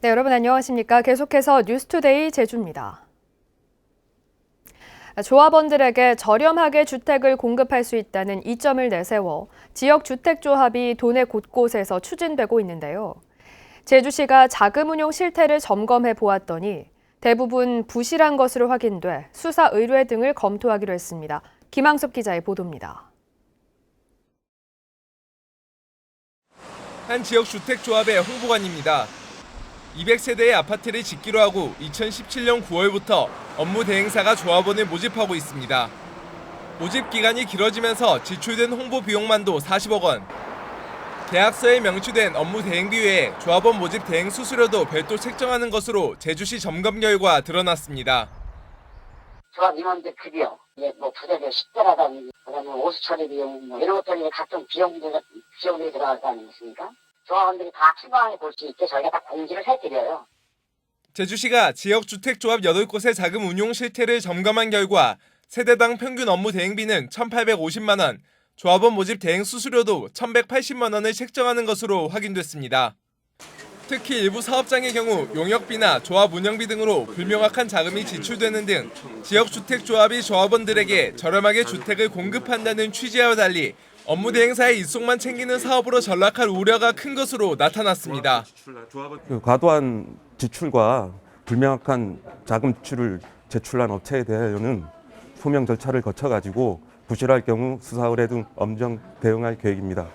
네, 여러분 안녕하십니까? 계속해서 뉴스투데이 제주입니다. 조합원들에게 저렴하게 주택을 공급할 수 있다는 이점을 내세워 지역주택조합이 도내 곳곳에서 추진되고 있는데요. 제주시가 자금 운용 실태를 점검해 보았더니 대부분 부실한 것으로 확인돼 수사 의뢰 등을 검토하기로 했습니다. 김항섭 기자의 보도입니다. 한 지역주택조합의 홍보관입니다. 200세대의 아파트를 짓기로 하고 2017년 9월부터 업무 대행사가 조합원을 모집하고 있습니다. 모집 기간이 길어지면서 지출된 홍보 비용만도 40억 원. 계약서에 명시된 업무 대행비 외에 조합원 모집 대행 수수료도 별도 책정하는 것으로 제주시 점검 결과 드러났습니다. 조합 임원들 급여, 뭐 부대별 식대라든지, 그다음에 오수 처리 비용, 이런 것들이 각종 비용들이 들어갈 거 아니겠습니까? 조합원들이 다 투명하게 볼 수 있게 저희가 다 공지를 해드려요. 제주시가 지역주택조합 8곳의 자금 운용 실태를 점검한 결과 세대당 평균 업무 대행비는 1,850만 원, 조합원 모집 대행 수수료도 1,180만 원을 책정하는 것으로 확인됐습니다. 특히 일부 사업장의 경우 용역비나 조합 운영비 등으로 불명확한 자금이 지출되는 등 지역주택조합이 조합원들에게 저렴하게 주택을 공급한다는 취지와 달리 업무 대행사의 이속만 챙기는 사업으로 전락할 우려가 큰 것으로 나타났습니다. 과도한 지출과 불명확한 자금 지출을 제출한 업체에 대하여는 소명 절차를 거쳐가지고 부실할 경우 수사 의뢰 등 엄정 대응할 계획입니다.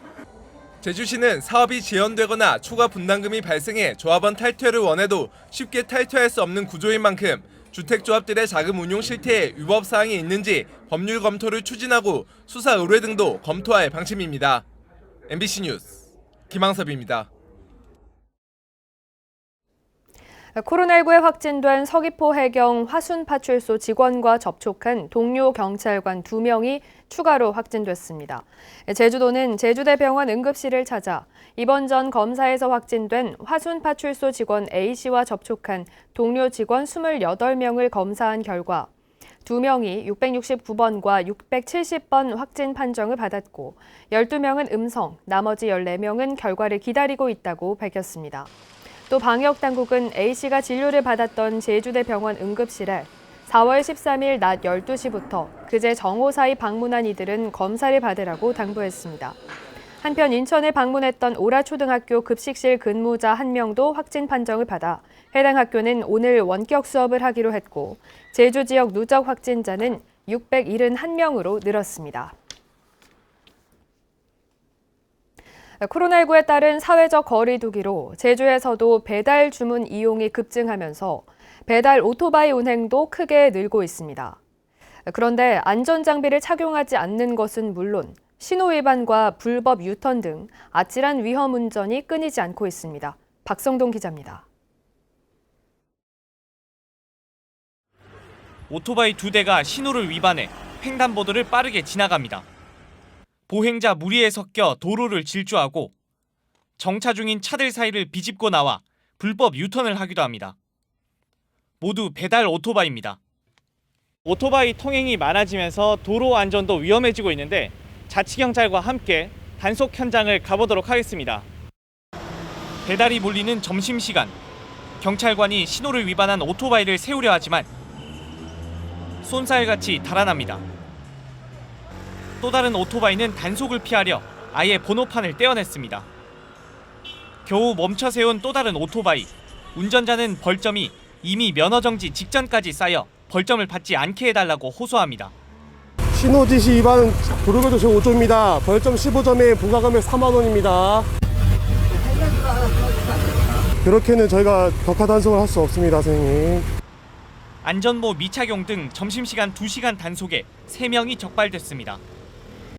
제주시는 사업이 지연되거나 추가 분담금이 발생해 조합원 탈퇴를 원해도 쉽게 탈퇴할 수 없는 구조인 만큼 주택조합들의 자금 운용 실태에 위법 사항이 있는지 법률 검토를 추진하고 수사 의뢰 등도 검토할 방침입니다. MBC 뉴스 김항섭입니다. 코로나19에 확진된 서귀포 해경 화순파출소 직원과 접촉한 동료 경찰관 2명이 추가로 확진됐습니다. 제주도는 제주대병원 응급실을 찾아 이번 전 검사에서 확진된 화순파출소 직원 A씨와 접촉한 동료 직원 28명을 검사한 결과 2명이 669번과 670번 확진 판정을 받았고 12명은 음성, 나머지 14명은 결과를 기다리고 있다고 밝혔습니다. 또 방역당국은 A씨가 진료를 받았던 제주대병원 응급실에 4월 13일 낮 12시부터 그제 정오 사이 방문한 이들은 검사를 받으라고 당부했습니다. 한편 인천에 방문했던 오라초등학교 급식실 근무자 1명도 확진 판정을 받아 해당 학교는 오늘 원격 수업을 하기로 했고 제주 지역 누적 확진자는 671명으로 늘었습니다. 코로나19에 따른 사회적 거리 두기로 제주에서도 배달 주문 이용이 급증하면서 배달 오토바이 운행도 크게 늘고 있습니다. 그런데 안전장비를 착용하지 않는 것은 물론 신호 위반과 불법 유턴 등 아찔한 위험 운전이 끊이지 않고 있습니다. 박성동 기자입니다. 오토바이 2대가 신호를 위반해 횡단보도를 빠르게 지나갑니다. 보행자 무리에 섞여 도로를 질주하고 정차 중인 차들 사이를 비집고 나와 불법 유턴을 하기도 합니다. 모두 배달 오토바이입니다. 오토바이 통행이 많아지면서 도로 안전도 위험해지고 있는데 자치경찰과 함께 단속 현장을 가보도록 하겠습니다. 배달이 몰리는 점심시간, 경찰관이 신호를 위반한 오토바이를 세우려 하지만 쏜살같이 달아납니다. 또 다른 오토바이는 단속을 피하려 아예 번호판을 떼어냈습니다. 겨우 멈춰 세운 또 다른 오토바이. 운전자는 벌점이 이미 면허정지 직전까지 쌓여 벌점을 받지 않게 해달라고 호소합니다. 신호지시 위반 도로교통제 5조입니다. 벌점 15점에 부과금액 4만 원입니다. 그렇게는 저희가 격하 단속을 할 수 없습니다, 선생님. 안전모 미착용 등 점심시간 2시간 단속에 3명이 적발됐습니다.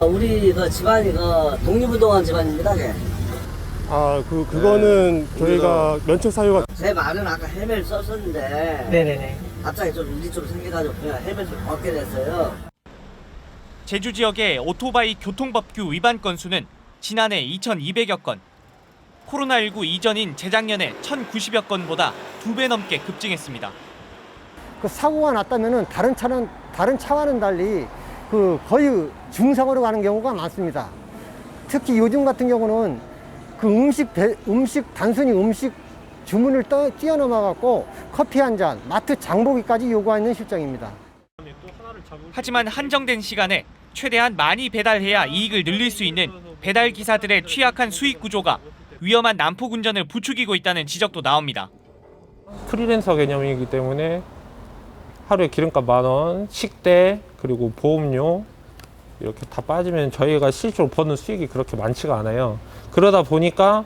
우리 집안이 독립운동한 집안입니다. 그거는 저희가 면책 사유가 제 말은 아까 헬멧을 썼었는데 네네네. 갑자기 좀 일이 좀 생겨가지고 그냥 헬멧을 벗게 됐어요. 제주 지역의 오토바이 교통법규 위반 건수는 지난해 2,200여 건, 코로나19 이전인 재작년에 1,090여 건보다 2배 넘게 급증했습니다. 그 사고가 났다면은 다른 차와는 달리 거의 중상으로 가는 경우가 많습니다. 특히 요즘 같은 경우는 단순히 음식 주문을 뛰어넘어갖고 커피 한 잔, 마트 장보기까지 요구하는 실정입니다. 하지만 한정된 시간에 최대한 많이 배달해야 이익을 늘릴 수 있는 배달 기사들의 취약한 수익 구조가 위험한 난폭 운전을 부추기고 있다는 지적도 나옵니다. 프리랜서 개념이기 때문에 하루에 기름값 10,000원, 식대, 그리고 보험료 이렇게 다 빠지면 저희가 실제로 버는 수익이 그렇게 많지가 않아요. 그러다 보니까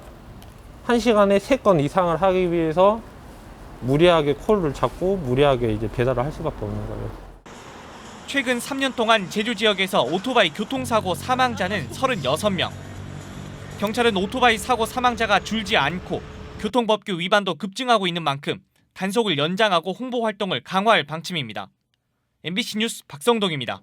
1시간에 3건 이상을 하기 위해서 무리하게 콜을 잡고 무리하게 이제 배달을 할 수밖에 없는 거예요. 최근 3년 동안 제주 지역에서 오토바이 교통사고 사망자는 36명. 경찰은 오토바이 사고 사망자가 줄지 않고 교통법규 위반도 급증하고 있는 만큼 단속을 연장하고 홍보 활동을 강화할 방침입니다. MBC 뉴스 박성동입니다.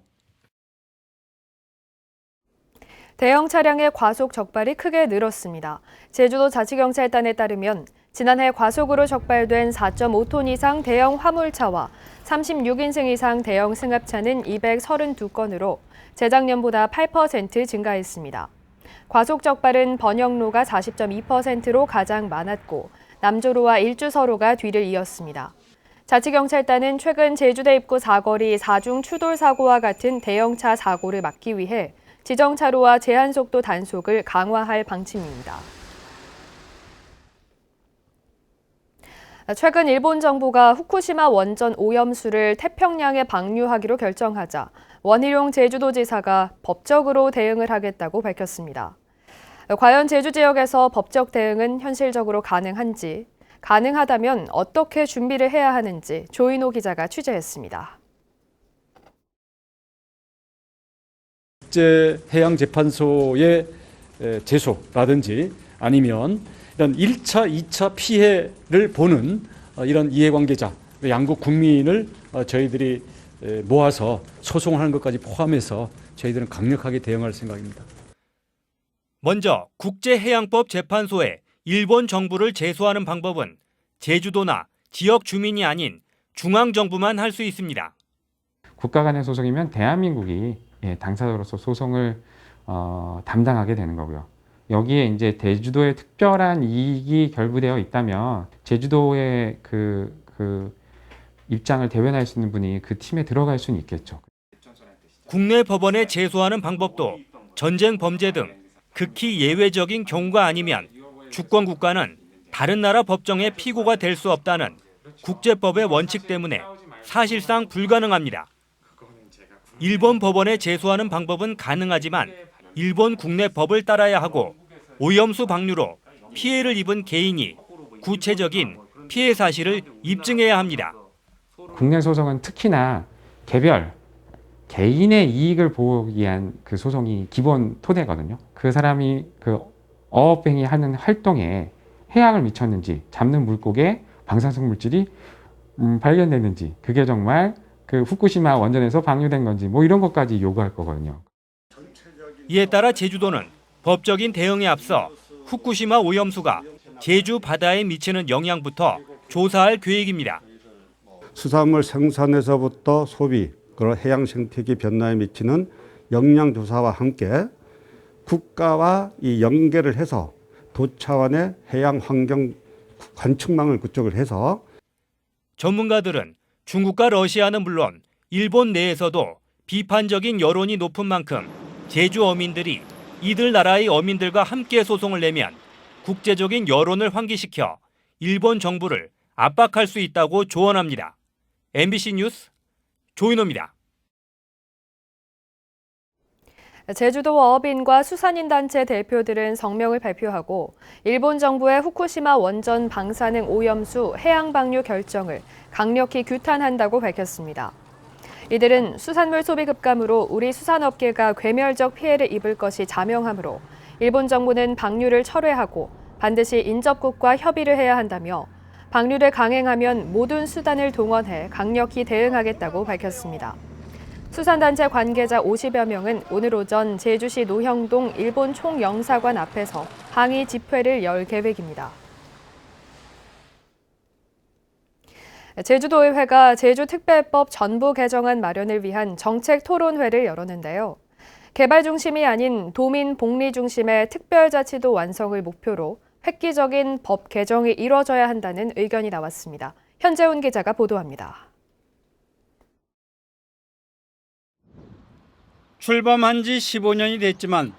대형 차량의 과속 적발이 크게 늘었습니다. 제주도 자치경찰단에 따르면 지난해 과속으로 적발된 4.5톤 이상 대형 화물차와 36인승 이상 대형 승합차는 232건으로 재작년보다 8% 증가했습니다. 과속 적발은 번영로가 40.2%로 가장 많았고 남조로와 일주서로가 뒤를 이었습니다. 자치경찰단은 최근 제주대 입구 사거리 4중 추돌 사고와 같은 대형차 사고를 막기 위해 지정차로와 제한속도 단속을 강화할 방침입니다. 최근 일본 정부가 후쿠시마 원전 오염수를 태평양에 방류하기로 결정하자 원희룡 제주도지사가 법적으로 대응을 하겠다고 밝혔습니다. 과연 제주 지역에서 법적 대응은 현실적으로 가능한지, 가능하다면 어떻게 준비를 해야 하는지 조인호 기자가 취재했습니다. 국제해양재판소의 제소라든지 아니면 이런 1차, 2차 피해를 보는 이런 이해관계자, 양국 국민을 저희들이 모아서 소송하는 것까지 포함해서 저희들은 강력하게 대응할 생각입니다. 먼저 국제해양법 재판소에 일본 정부를 제소하는 방법은 제주도나 지역 주민이 아닌 중앙정부만 할 수 있습니다. 국가 간의 소송이면 대한민국이 당사자로서 소송을 담당하게 되는 거고요. 여기에 이제 제주도의 특별한 이익이 결부되어 있다면 제주도의 그 입장을 대변할 수 있는 분이 그 팀에 들어갈 수는 있겠죠. 국내 법원에 제소하는 방법도 전쟁 범죄 등 극히 예외적인 경우가 아니면 주권 국가는 다른 나라 법정의 피고가 될 수 없다는 국제법의 원칙 때문에 사실상 불가능합니다. 일본 법원에 제소하는 방법은 가능하지만 일본 국내 법을 따라야 하고 오염수 방류로 피해를 입은 개인이 구체적인 피해 사실을 입증해야 합니다. 국내 소송은 특히나 개인의 이익을 보호하기 위한 그 소송이 기본 토대거든요. 그 사람이 그 어업행위 하는 활동에 해악을 미쳤는지, 잡는 물고기에 방사성 물질이 발견됐는지, 그게 정말 그 후쿠시마 원전에서 방류된 건지 뭐 이런 것까지 요구할 거거든요. 이에 따라 제주도는 법적인 대응에 앞서 후쿠시마 오염수가 제주 바다에 미치는 영향부터 조사할 계획입니다. 수산물 생산에서부터 소비, 그리고 해양 생태계 변화에 미치는 영향 조사와 함께 국가와 이 연계를 해서 도차원의 해양 환경 관측망을 구축을 해서 전문가들은 중국과 러시아는 물론 일본 내에서도 비판적인 여론이 높은 만큼 제주 어민들이 이들 나라의 어민들과 함께 소송을 내면 국제적인 여론을 환기시켜 일본 정부를 압박할 수 있다고 조언합니다. MBC 뉴스 조인호입니다. 제주도 어업인과 수산인단체 대표들은 성명을 발표하고 일본 정부의 후쿠시마 원전 방사능 오염수 해양 방류 결정을 강력히 규탄한다고 밝혔습니다. 이들은 수산물 소비 급감으로 우리 수산업계가 괴멸적 피해를 입을 것이 자명하므로 일본 정부는 방류를 철회하고 반드시 인접국과 협의를 해야 한다며 방류를 강행하면 모든 수단을 동원해 강력히 대응하겠다고 밝혔습니다. 수산단체 관계자 50여 명은 오늘 오전 제주시 노형동 일본 총영사관 앞에서 항의 집회를 열 계획입니다. 제주도의회가 제주특별법 전부 개정안 마련을 위한 정책 토론회를 열었는데요. 개발 중심이 아닌 도민 복리 중심의 특별자치도 완성을 목표로 획기적인 법 개정이 이뤄져야 한다는 의견이 나왔습니다. 현재훈 기자가 보도합니다. 출범한 지 15년이 됐지만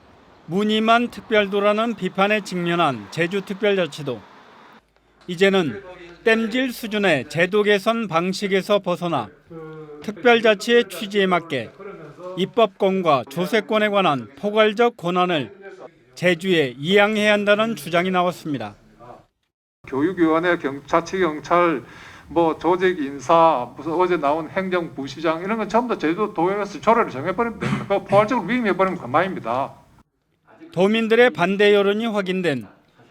무늬만 특별도라는 비판에 직면한 제주특별자치도. 이제는 땜질 수준의 제도 개선 방식에서 벗어나 특별자치의 취지에 맞게 입법권과 조세권에 관한 포괄적 권한을 제주에 이양해야 한다는 주장이 나왔습니다. 교육위원회, 자치경찰, 조직 인사, 무슨 어제 나온 행정부시장 이런 건 전부 다 제주도에서 조례를 정해버리면 됩니다. 포괄적으로 위임해버리면 그만입니다. 도민들의 반대 여론이 확인된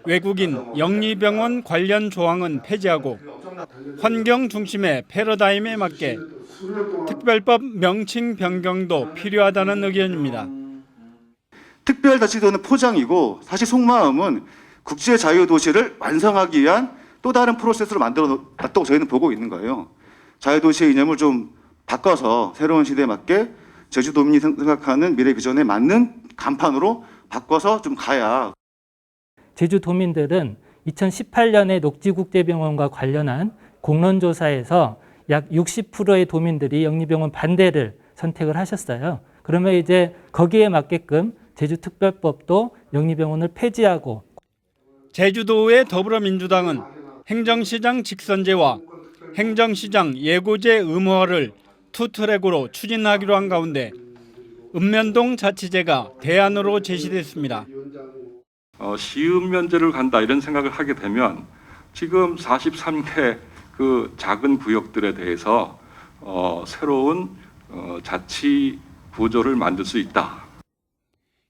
외국인 영리병원 관련 조항은 폐지하고 환경 중심의 패러다임에 맞게 특별법 명칭 변경도 필요하다는 의견입니다. 특별자치도는 포장이고 사실 속마음은 국제 자유도시를 완성하기 위한 또 다른 프로세스로 만들어 놨다고 저희는 보고 있는 거예요. 자유도시의 이념을 좀 바꿔서 새로운 시대에 맞게 제주도민이 생각하는 미래 비전에 맞는 간판으로 바꿔서 좀 가야. 제주도민들은 2018년에 녹지국제병원과 관련한 공론조사에서 약 60%의 도민들이 영리병원 반대를 선택을 하셨어요. 그러면 이제 거기에 맞게끔 제주특별법도 영리병원을 폐지하고. 제주도의 더불어민주당은 행정시장 직선제와 행정시장 예고제 의무화를 투트랙으로 추진하기로 한 가운데 읍면동 자치제가 대안으로 제시됐습니다. 시읍면제를 간다 이런 생각을 하게 되면 지금 43개 그 작은 구역들에 대해서 새로운 자치 구조를 만들 수 있다.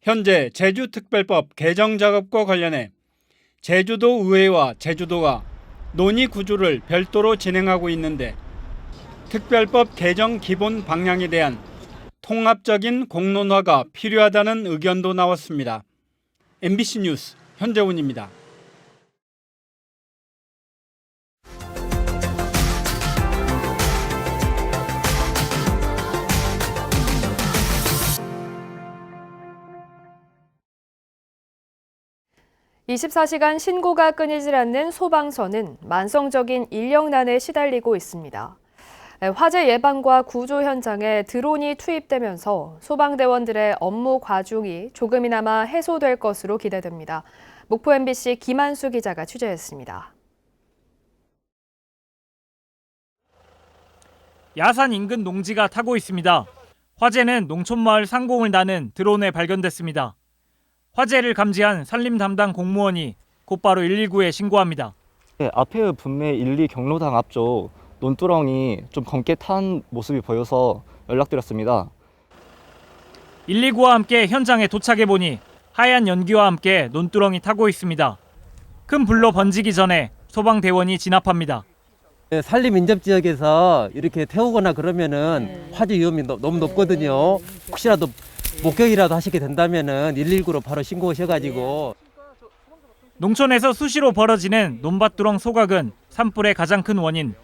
현재 제주특별법 개정 작업과 관련해 제주도 의회와 제주도가 논의 구조를 별도로 진행하고 있는데 특별법 개정 기본 방향에 대한 통합적인 공론화가 필요하다는 의견도 나왔습니다. MBC 뉴스 현재훈입니다. (24시간) 신고가 끊이질 않는 소방서는 만성적인 인력난에 시달리고 있습니다. 화재 예방과 구조 현장에 드론이 투입되면서 소방대원들의 업무 과중이 조금이나마 해소될 것으로 기대됩니다. 목포 MBC 김한수 기자가 취재했습니다. 야산 인근 농지가 타고 있습니다. 화재는 농촌마을 상공을 나는 드론에 발견됐습니다. 화재를 감지한 산림 담당 공무원이 곧바로 119에 신고합니다. 네, 앞에 분매 1, 2 경로당 앞쪽 논두렁이 좀 검게 탄 모습이 보여서 연락드렸습니다. 119와 함께 현장에 도착해보니 하얀 연기와 함께 논두렁이 타고 있습니다. 큰 불로 번지기 전에 소방대원이 진압합니다. 산림 인접 지역에서 이렇게 태우거나 그러면은 화재 위험이 너무 높거든요. 혹시라도 목격이라도 하시게 된다면은 119로 바로 신고하셔가지고. 농촌에서 수시로 벌어지는 논밭두렁 소각은 산불의 가장 큰 원인.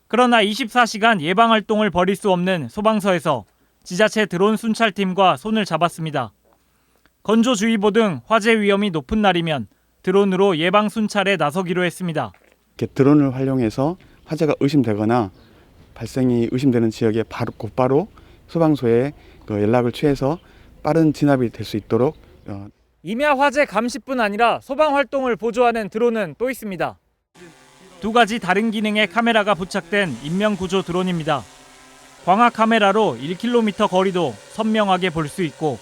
그러나 24시간 예방활동을 벌일 수 없는 소방서에서 지자체 드론 순찰팀과 손을 잡았습니다. 건조주의보 등 화재 위험이 높은 날이면 드론으로 예방 순찰에 나서기로 했습니다. 드론을 활용해서 화재가 의심되거나 발생이 의심되는 지역에 곧바로 소방서에 연락을 취해서 빠른 진압이 될 수 있도록. 임야 화재 감시뿐 아니라 소방 활동을 보조하는 드론은 또 있습니다. 두 가지 다른 기능의 카메라가 부착된 인명구조 드론입니다. 광학 카메라로 1km 거리도 선명하게 볼 수 있고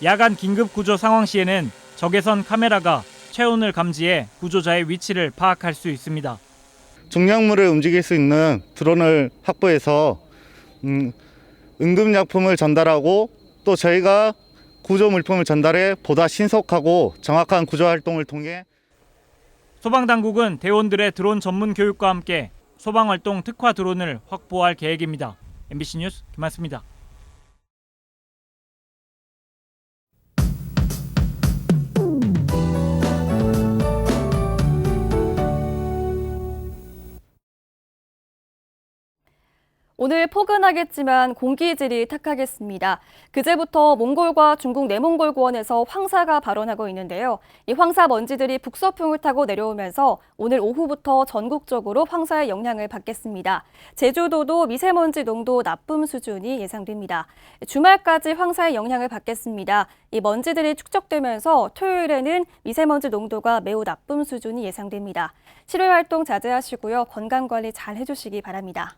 야간 긴급 구조 상황 시에는 적외선 카메라가 체온을 감지해 구조자의 위치를 파악할 수 있습니다. 중량물을 움직일 수 있는 드론을 확보해서 응급약품을 전달하고 또 저희가 구조 물품을 전달해 보다 신속하고 정확한 구조 활동을 통해. 소방당국은 대원들의 드론 전문 교육과 함께 소방활동 특화 드론을 확보할 계획입니다. MBC 뉴스 김한수입니다. 오늘 포근하겠지만 공기질이 탁하겠습니다. 그제부터 몽골과 중국 내몽골 고원에서 황사가 발원하고 있는데요. 이 황사 먼지들이 북서풍을 타고 내려오면서 오늘 오후부터 전국적으로 황사의 영향을 받겠습니다. 제주도도 미세먼지 농도 나쁨 수준이 예상됩니다. 주말까지 황사의 영향을 받겠습니다. 이 먼지들이 축적되면서 토요일에는 미세먼지 농도가 매우 나쁨 수준이 예상됩니다. 실외 활동 자제하시고요. 건강관리 잘 해주시기 바랍니다.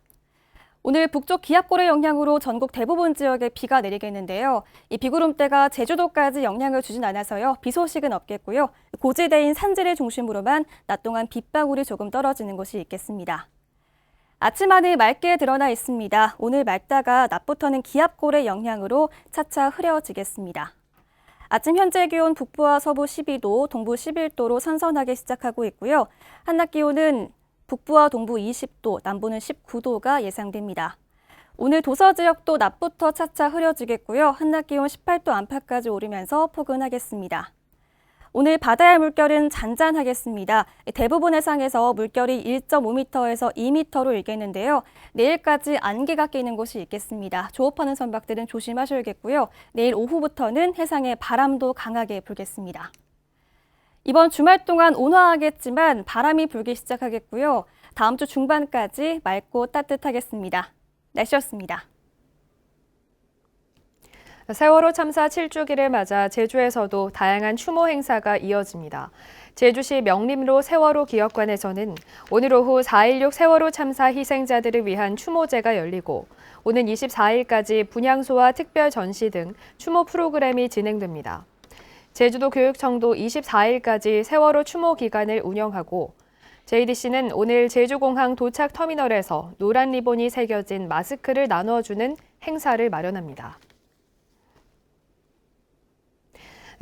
오늘 북쪽 기압골의 영향으로 전국 대부분 지역에 비가 내리겠는데요. 이 비구름대가 제주도까지 영향을 주진 않아서요. 비 소식은 없겠고요. 고지대인 산지를 중심으로만 낮 동안 빗방울이 조금 떨어지는 곳이 있겠습니다. 아침 하늘 맑게 드러나 있습니다. 오늘 맑다가 낮부터는 기압골의 영향으로 차차 흐려지겠습니다. 아침 현재 기온 북부와 서부 12도, 동부 11도로 선선하게 시작하고 있고요. 한낮 기온은 북부와 동부 20도, 남부는 19도가 예상됩니다. 오늘 도서 지역도 낮부터 차차 흐려지겠고요. 한낮 기온 18도 안팎까지 오르면서 포근하겠습니다. 오늘 바다의 물결은 잔잔하겠습니다. 대부분 해상에서 물결이 1.5m에서 2m로 일겠는데요. 내일까지 안개가 끼는 곳이 있겠습니다. 조업하는 선박들은 조심하셔야겠고요. 내일 오후부터는 해상에 바람도 강하게 불겠습니다. 이번 주말 동안 온화하겠지만 바람이 불기 시작하겠고요. 다음 주 중반까지 맑고 따뜻하겠습니다. 날씨였습니다. 세월호 참사 7주기를 맞아 제주에서도 다양한 추모 행사가 이어집니다. 제주시 명림로 세월호 기억관에서는 오늘 오후 4.16 세월호 참사 희생자들을 위한 추모제가 열리고 오는 24일까지 분향소와 특별 전시 등 추모 프로그램이 진행됩니다. 제주도 교육청도 24일까지 세월호 추모 기간을 운영하고 JDC는 오늘 제주공항 도착 터미널에서 노란 리본이 새겨진 마스크를 나눠주는 행사를 마련합니다.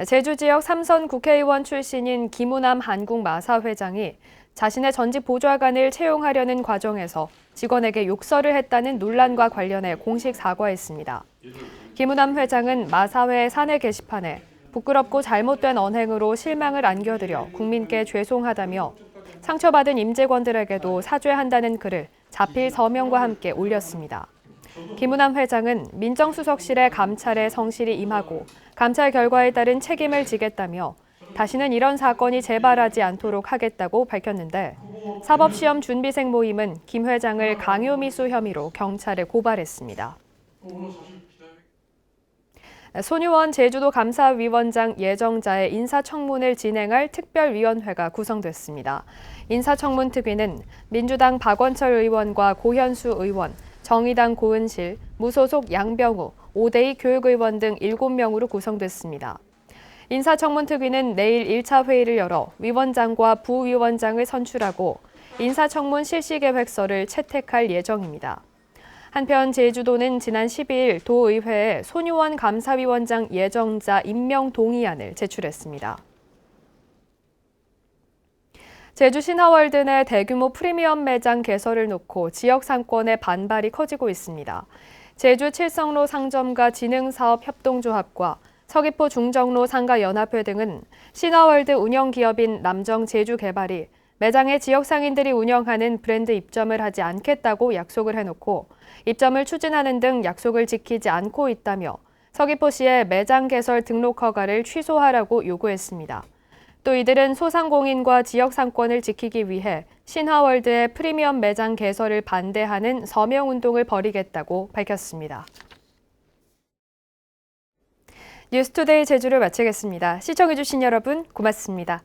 제주 지역 3선 국회의원 출신인 김우남 한국마사 회장이 자신의 전직 보좌관을 채용하려는 과정에서 직원에게 욕설을 했다는 논란과 관련해 공식 사과했습니다. 김우남 회장은 마사회 사내 게시판에 부끄럽고 잘못된 언행으로 실망을 안겨드려 국민께 죄송하다며 상처받은 임직원들에게도 사죄한다는 글을 자필 서명과 함께 올렸습니다. 김우남 회장은 민정수석실의 감찰에 성실히 임하고 감찰 결과에 따른 책임을 지겠다며 다시는 이런 사건이 재발하지 않도록 하겠다고 밝혔는데 사법시험 준비생 모임은 김 회장을 강요미수 혐의로 경찰에 고발했습니다. 손유원 제주도 감사위원장 예정자의 인사청문을 진행할 특별위원회가 구성됐습니다. 인사청문 특위는 민주당 박원철 의원과 고현수 의원, 정의당 고은실, 무소속 양병우, 오대희 교육의원 등 7명으로 구성됐습니다. 인사청문 특위는 내일 1차 회의를 열어 위원장과 부위원장을 선출하고 인사청문 실시계획서를 채택할 예정입니다. 한편 제주도는 지난 12일 도의회에 손유원 감사위원장 예정자 임명 동의안을 제출했습니다. 제주 신화월드 내 대규모 프리미엄 매장 개설을 놓고 지역 상권의 반발이 커지고 있습니다. 제주 칠성로 상점가 진흥사업 협동조합과 서귀포 중정로 상가연합회 등은 신화월드 운영기업인 남정제주개발이 매장에 지역 상인들이 운영하는 브랜드 입점을 하지 않겠다고 약속을 해놓고 입점을 추진하는 등 약속을 지키지 않고 있다며 서귀포시에 매장 개설 등록 허가를 취소하라고 요구했습니다. 또 이들은 소상공인과 지역 상권을 지키기 위해 신화월드의 프리미엄 매장 개설을 반대하는 서명운동을 벌이겠다고 밝혔습니다. 뉴스투데이 제주를 마치겠습니다. 시청해주신 여러분 고맙습니다.